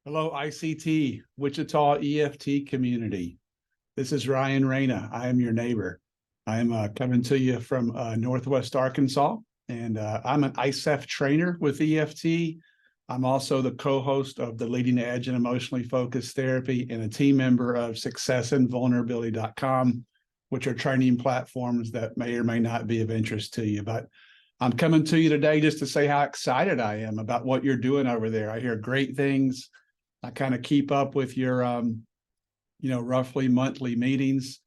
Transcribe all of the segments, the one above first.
Hello, ICT Wichita EFT community. This is Ryan Reyna. I am your neighbor. I am coming to you from Northwest Arkansas, and I'm an ICEF trainer with EFT. I'm also the co-host of the Leading Edge and Emotionally Focused Therapy and a team member of successinvulnerability.com, which are training platforms that may or may not be of interest to you. But I'm coming to you today just to say how excited I am about what you're doing over there. I hear great things. I kind of keep up with your, roughly monthly meetings.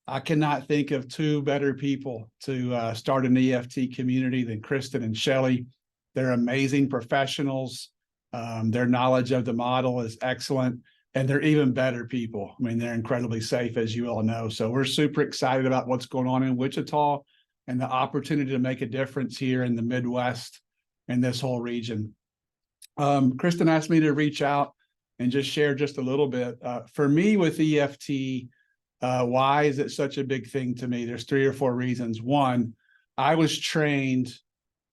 I cannot think of two better people to start an EFT community than Kristen and Shelley. They're amazing professionals. Their knowledge of the model is excellent, and they're even better people. I mean, they're incredibly safe, as you all know. So we're super excited about what's going on in Wichita and the opportunity to make a difference here in the Midwest and this whole region. Kristen asked me to reach out and just share just a little bit. For me with EFT, why is it such a big thing to me? There's 3 or 4 reasons. One, I was trained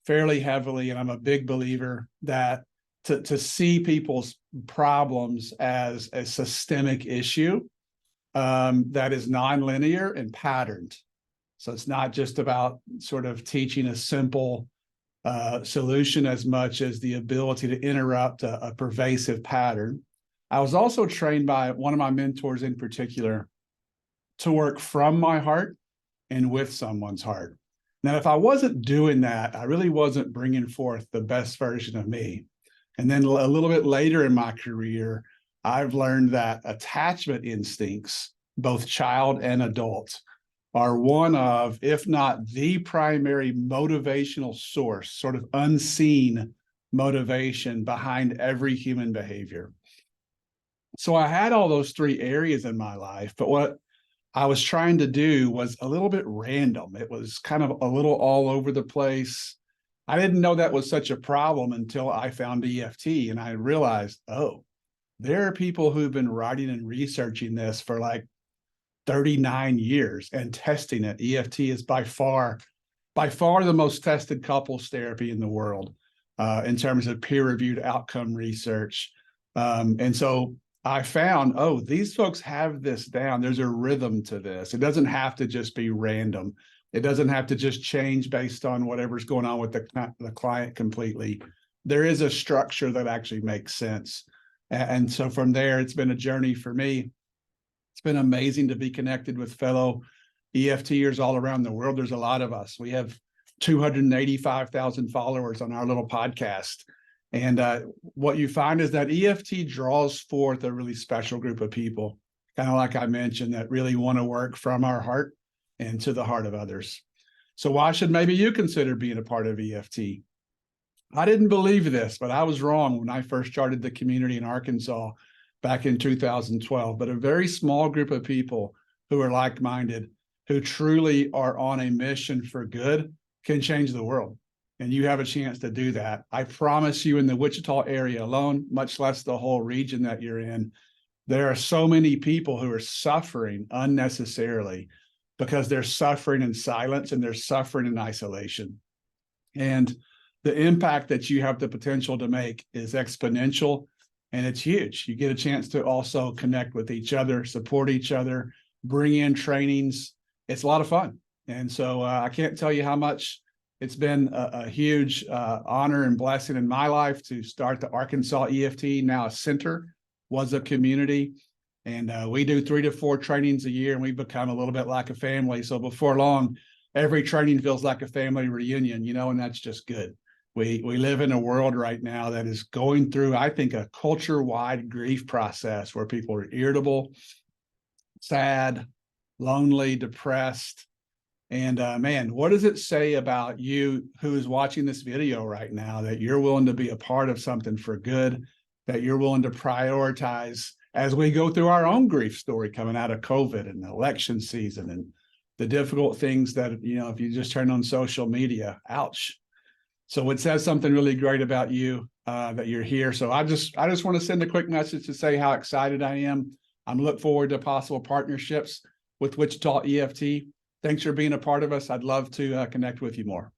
fairly heavily, and I'm a big believer that to see people's problems as a systemic issue that is nonlinear and patterned. So it's not just about sort of teaching a simple solution as much as the ability to interrupt a pervasive pattern. I was also trained by one of my mentors in particular to work from my heart and with someone's heart. Now, if I wasn't doing that, I really wasn't bringing forth the best version of me. And then a little bit later in my career, I've learned that attachment instincts, both child and adult, are one of, if not the primary motivational source, sort of unseen motivation behind every human behavior. So I had all those 3 areas in my life, but what I was trying to do was a little bit random. It was kind of a little all over the place. I didn't know that was such a problem until I found EFT, and I realized, oh, there are people who've been writing and researching this for like 39 years and testing it. EFT is by far the most tested couples therapy in the world in terms of peer-reviewed outcome research. And so I found, oh, these folks have this down. There's a rhythm to this. It doesn't have to just be random. It doesn't have to just change based on whatever's going on with the client completely. There is a structure that actually makes sense. And so from there, it's been a journey for me. It's been amazing to be connected with fellow EFTers all around the world. There's a lot of us. We have 285,000 followers on our little podcast. And what you find is that EFT draws forth a really special group of people, kind of like I mentioned, that really want to work from our heart and to the heart of others. So why should maybe you consider being a part of EFT? I didn't believe this, but I was wrong when I first started the community in Arkansas back in 2012. But a very small group of people who are like-minded, who truly are on a mission for good, can change the world. And you have a chance to do that. I promise you, in the Wichita area alone, much less the whole region that you're in, there are so many people who are suffering unnecessarily because they're suffering in silence and they're suffering in isolation. And the impact that you have the potential to make is exponential, and it's huge. You get a chance to also connect with each other, support each other, bring in trainings. It's a lot of fun. And so I can't tell you how much it's been a huge honor and blessing in my life to start the Arkansas EFT. Now a center, was a community. And we do 3 to 4 trainings a year, and we become a little bit like a family. So before long, every training feels like a family reunion, and that's just good. We live in a world right now that is going through, I think, a culture-wide grief process where people are irritable, sad, lonely, depressed. And man, what does it say about you who is watching this video right now that you're willing to be a part of something for good, that you're willing to prioritize as we go through our own grief story coming out of COVID and the election season and the difficult things that, if you just turn on social media, ouch. So it says something really great about you, that you're here. So I just want to send a quick message to say how excited I am. I'm looking forward to possible partnerships with Wichita EFT. Thanks for being a part of us. I'd love to connect with you more.